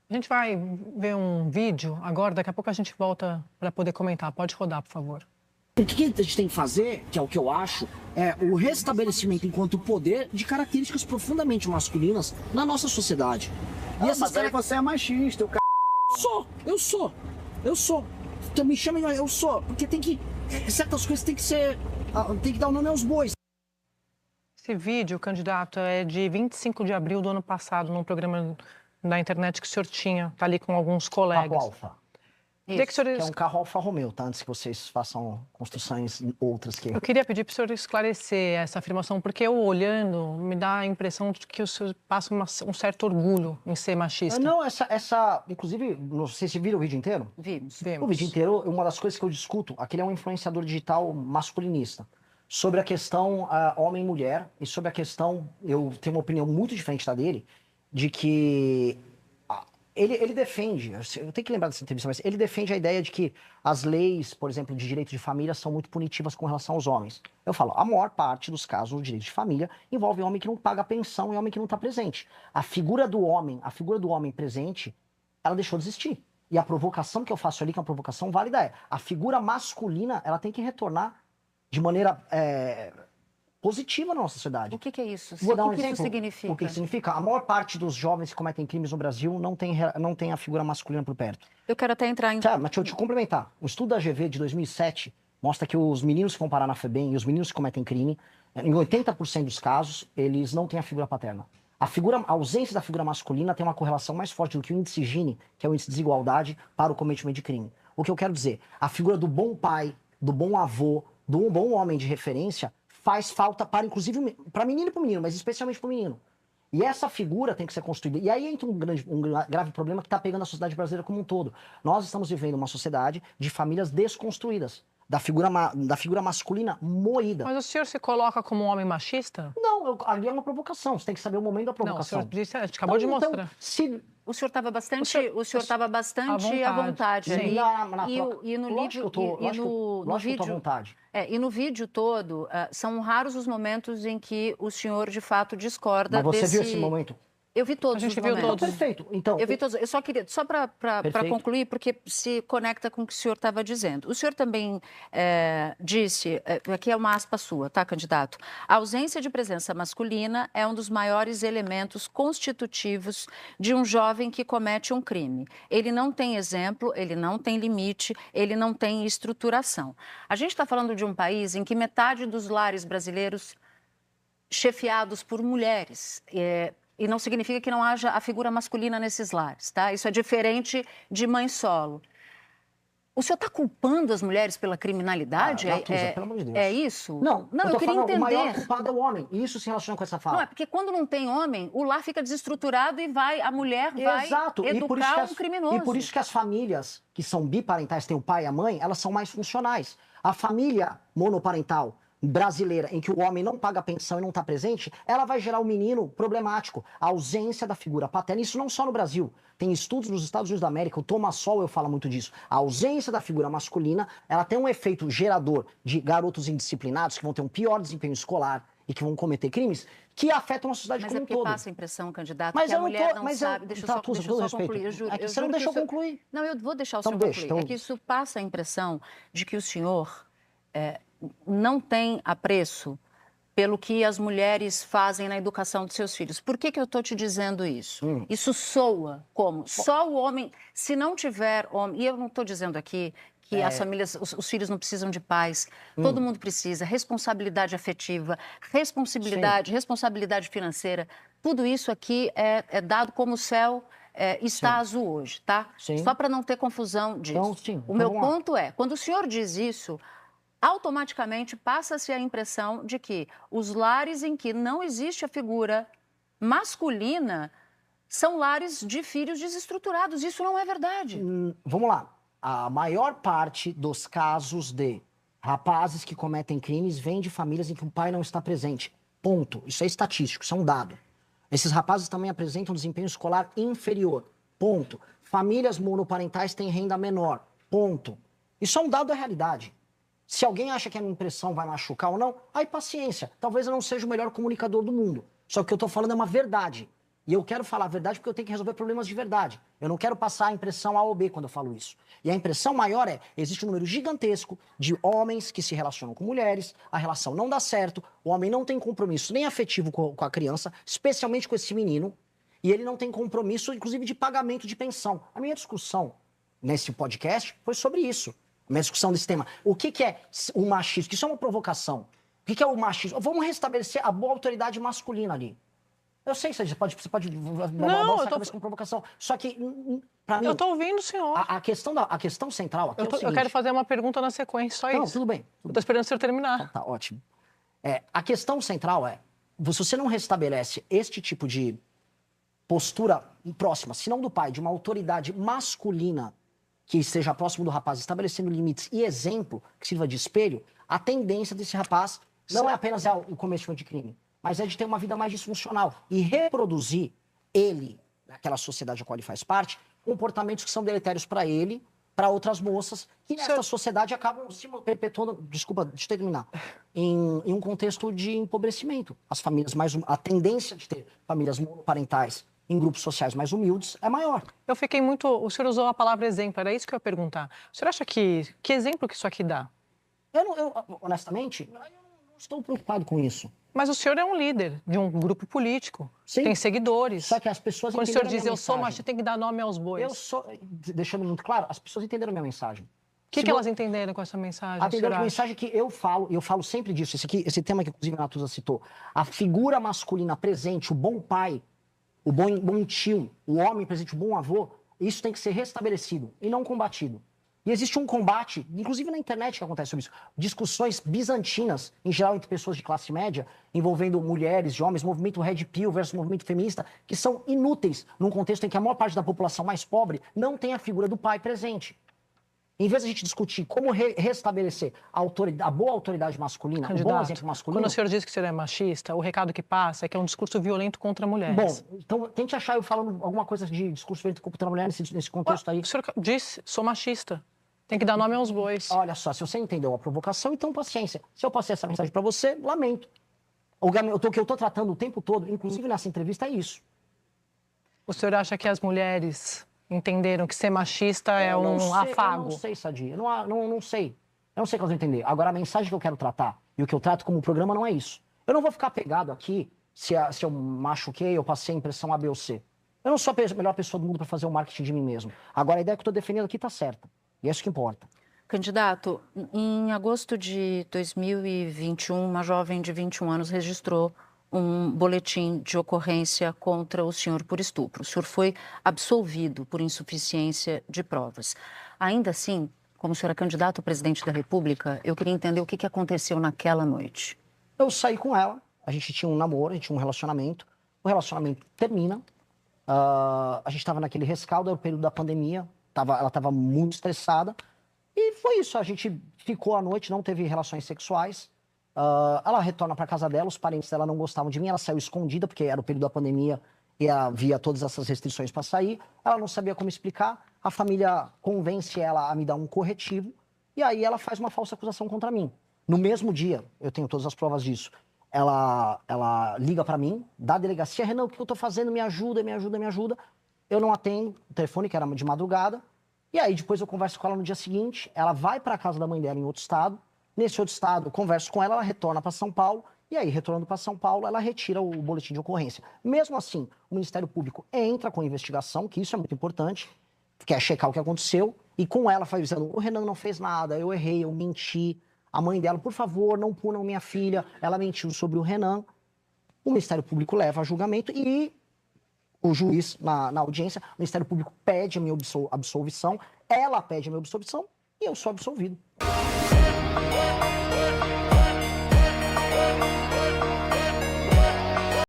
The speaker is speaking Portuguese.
A gente vai ver um vídeo agora, daqui a pouco a gente volta para poder comentar. Pode rodar, por favor. O que a gente tem que fazer, que é o que eu acho, é o restabelecimento enquanto poder de características profundamente masculinas na nossa sociedade. E mas aí você é machista, o cara. Eu sou. Então me chamem, eu sou. Porque tem que. Certas coisas tem que ser. Tem que dar o nome aos bois. Esse vídeo, candidato, é de 25 de abril do ano passado, num programa na internet que o senhor tinha, tá ali com alguns colegas. Carro Alfa. Queria que o senhor... Que é um carro Alfa Romeo, tá? Antes que vocês façam construções outras que... Eu queria pedir para o senhor esclarecer essa afirmação, porque eu, olhando, me dá a impressão de que o senhor passa um certo orgulho em ser machista. Não, inclusive, não sei se viram o vídeo inteiro. Vimos. O vídeo inteiro, uma das coisas que eu discuto, aquele é um influenciador digital masculinista, sobre a questão homem-mulher e sobre a questão, eu tenho uma opinião muito diferente da dele, de que ele defende, eu tenho que lembrar dessa entrevista, mas ele defende a ideia de que as leis, por exemplo, de direito de família são muito punitivas com relação aos homens. Eu falo, a maior parte dos casos do direito de família envolve homem que não paga pensão e homem que não está presente. A figura do homem presente, ela deixou de existir. E a provocação que eu faço ali, que é uma provocação válida, é a figura masculina, ela tem que retornar de maneira positiva na nossa sociedade. O que é isso? Vou dar um o que exemplo. isso significa? O que significa? A maior parte dos jovens que cometem crimes no Brasil não tem a figura masculina por perto. Eu quero até entrar em... Tá, mas deixa eu complementar. O estudo da GV de 2007 mostra que os meninos que vão parar na FEBEM e os meninos que cometem crime, em 80% dos casos, eles não têm a figura paterna. A ausência da figura masculina tem uma correlação mais forte do que o índice Gini, que é o índice de desigualdade, para o cometimento de crime. O que eu quero dizer, a figura do bom pai, do bom avô, do bom homem de referência, faz falta para, inclusive, para menino e para menino, mas especialmente para o menino. E essa figura tem que ser construída. E aí entra um grave problema que está pegando a sociedade brasileira como um todo. Nós estamos vivendo uma sociedade de famílias desconstruídas, da figura masculina moída. Mas o senhor se coloca como um homem machista? Não, ali é uma provocação. Você tem que saber o momento da provocação. Não, o senhor disse, a gente acabou de mostrar. O senhor estava bastante à vontade sim. ali. E no vídeo, e no vídeo todo, são raros os momentos em que o senhor de fato discorda Mas você desse... viu esse momento? Eu vi todos A gente os viu momentos. todos. Perfeito. Então, Eu vi todos. Eu só queria, só para concluir, porque se conecta com o que o senhor estava dizendo. O senhor também disse, aqui é uma aspa sua, tá, candidato? A ausência de presença masculina é um dos maiores elementos constitutivos de um jovem que comete um crime. Ele não tem exemplo, ele não tem limite, ele não tem estruturação. A gente está falando de um país em que metade dos lares brasileiros chefiados por mulheres. E não significa que não haja a figura masculina nesses lares, tá? Isso é diferente de mãe solo. O senhor está culpando as mulheres pela criminalidade? Natuza, pelo amor de Deus. É isso? Não, eu queria entender. O maior culpado é o homem, e isso se relaciona com essa fala. Não, é porque quando não tem homem, o lar fica desestruturado e a mulher vai educar um criminoso. E por isso que as famílias que são biparentais, têm o pai e a mãe, elas são mais funcionais. A família monoparental brasileira, em que o homem não paga pensão e não está presente, ela vai gerar um menino problemático. A ausência da figura paterna, isso não só no Brasil. Tem estudos nos Estados Unidos da América, o Thomas Sowell fala muito disso. A ausência da figura masculina, ela tem um efeito gerador de garotos indisciplinados que vão ter um pior desempenho escolar e que vão cometer crimes que afetam a sociedade como um todo. Mas é porque passa a impressão, candidato, mas que a mulher não sabe... Deixa eu só concluir. Você não deixou concluir. Não, eu vou deixar o senhor concluir. É que isso passa a impressão de que o senhor não tem apreço pelo que as mulheres fazem na educação dos seus filhos. Por que eu estou te dizendo isso? Isso soa como só o homem, se não tiver homem, e eu não estou dizendo aqui que as famílias, os filhos não precisam de pais, todo mundo precisa, responsabilidade afetiva, responsabilidade financeira, tudo isso aqui é dado como o céu está azul hoje, tá? Sim. Só para não ter confusão disso. Então, o meu ponto é, quando o senhor diz isso, automaticamente passa-se a impressão de que os lares em que não existe a figura masculina são lares de filhos desestruturados. Isso não é verdade. Vamos lá. A maior parte dos casos de rapazes que cometem crimes vem de famílias em que o pai não está presente. Ponto. Isso é estatístico, isso é um dado. Esses rapazes também apresentam desempenho escolar inferior. Ponto. Famílias monoparentais têm renda menor. Ponto. Isso é um dado da realidade. Se alguém acha que a minha impressão vai machucar ou não, aí paciência. Talvez eu não seja o melhor comunicador do mundo. Só que o que eu tô falando é uma verdade. E eu quero falar a verdade porque eu tenho que resolver problemas de verdade. Eu não quero passar a impressão A ou B quando eu falo isso. E a impressão maior existe um número gigantesco de homens que se relacionam com mulheres, a relação não dá certo, o homem não tem compromisso nem afetivo com a criança, especialmente com esse menino, e ele não tem compromisso, inclusive, de pagamento de pensão. A minha discussão nesse podcast foi sobre isso. A minha discussão desse tema. O que é o machismo? Isso é uma provocação. O que é o machismo? Vamos restabelecer a boa autoridade masculina ali. Eu sei, você pode não, eu tô com provocação. Só que, pra mim... Eu tô ouvindo o senhor. A questão central aqui é o seguinte... Eu quero fazer uma pergunta na sequência, só não, isso. Tudo bem. Eu tô esperando o senhor terminar. Tá ótimo. A questão central se você não restabelece este tipo de postura próxima, se não do pai, de uma autoridade masculina que esteja próximo do rapaz, estabelecendo limites e exemplo, que sirva de espelho, a tendência desse rapaz não é apenas o cometimento de crime, mas é de ter uma vida mais disfuncional e reproduzir ele, naquela sociedade a qual ele faz parte, comportamentos que são deletérios para ele, para outras moças, que nessa sociedade acabam se perpetuando, desculpa, deixa eu terminar, em um contexto de empobrecimento. As famílias a tendência de ter famílias monoparentais em grupos sociais mais humildes é maior. Eu fiquei muito... O senhor usou a palavra exemplo, era isso que eu ia perguntar. O senhor acha que exemplo que isso aqui dá? Honestamente, eu não estou preocupado com isso. Mas o senhor é um líder de um grupo político, Sim. Tem seguidores. Só que as pessoas Quando o senhor diz eu sou machista, tem que dar nome aos bois. Deixando muito claro, as pessoas entenderam a minha mensagem. O que elas entenderam com essa mensagem? Entenderam a mensagem que eu falo sempre disso. Esse tema que, inclusive, a Natuza citou. A figura masculina presente, o bom pai, o bom tio, o homem presente, o bom avô, isso tem que ser restabelecido e não combatido. E existe um combate, inclusive na internet que acontece sobre isso, discussões bizantinas, em geral entre pessoas de classe média, envolvendo mulheres e homens, movimento Red Pill versus movimento feminista, que são inúteis num contexto em que a maior parte da população mais pobre não tem a figura do pai presente. Em vez de a gente discutir como restabelecer a boa autoridade masculina, Candidato, o bom exemplo masculino... Quando o senhor diz que o senhor é machista, o recado que passa é que é um discurso violento contra mulheres. Bom, então tente achar eu falando alguma coisa de discurso violento contra mulheres nesse contexto aí. O senhor disse, sou machista. Tem que dar nome aos bois. Olha só, se você entendeu a provocação, então paciência. Se eu passei essa mensagem para você, lamento. O que eu estou tratando o tempo todo, inclusive nessa entrevista, é isso. O senhor acha que as mulheres entenderam que ser machista é um afago? Eu não sei, Sadi. Eu não sei. Eu não sei o que elas vão entender. Agora, a mensagem que eu quero tratar e o que eu trato como programa não é isso. Eu não vou ficar pegado aqui se eu machuquei, eu passei a impressão A, B ou C. Eu não sou a melhor pessoa do mundo para fazer o marketing de mim mesmo. Agora, a ideia que eu estou defendendo aqui está certa. E é isso que importa. Candidato, em agosto de 2021, uma jovem de 21 anos registrou um boletim de ocorrência contra o senhor por estupro. O senhor foi absolvido por insuficiência de provas. Ainda assim, como o senhor é candidato a presidente da República, eu queria entender o que aconteceu naquela noite. Eu saí com ela, a gente tinha um namoro, a gente tinha um relacionamento. O relacionamento termina, a gente estava naquele rescaldo, era o período da pandemia, ela estava muito estressada. E foi isso, a gente ficou à noite, não teve relações sexuais. Ela retorna para casa dela, os parentes dela não gostavam de mim, ela saiu escondida, porque era o período da pandemia e havia todas essas restrições para sair. Ela não sabia como explicar, a família convence ela a me dar um corretivo, e aí ela faz uma falsa acusação contra mim. No mesmo dia, eu tenho todas as provas disso, ela liga para mim, da delegacia, Renan, o que eu tô fazendo? Me ajuda, me ajuda, me ajuda. Eu não atendo o telefone, que era de madrugada, e aí depois eu converso com ela no dia seguinte, ela vai para a casa da mãe dela em outro estado, nesse outro estado eu converso com ela retorna para São Paulo, e aí retornando para São Paulo ela retira o boletim de ocorrência. Mesmo assim, o Ministério Público entra com a investigação, que isso é muito importante, quer checar o que aconteceu, e com ela faz dizendo, o Renan não fez nada, eu errei, eu menti, a mãe dela, por favor, não punam minha filha, ela mentiu sobre o Renan. O Ministério Público leva a julgamento e o juiz, na audiência, o Ministério Público pede a minha absolvição, ela pede a minha absolvição e eu sou absolvido.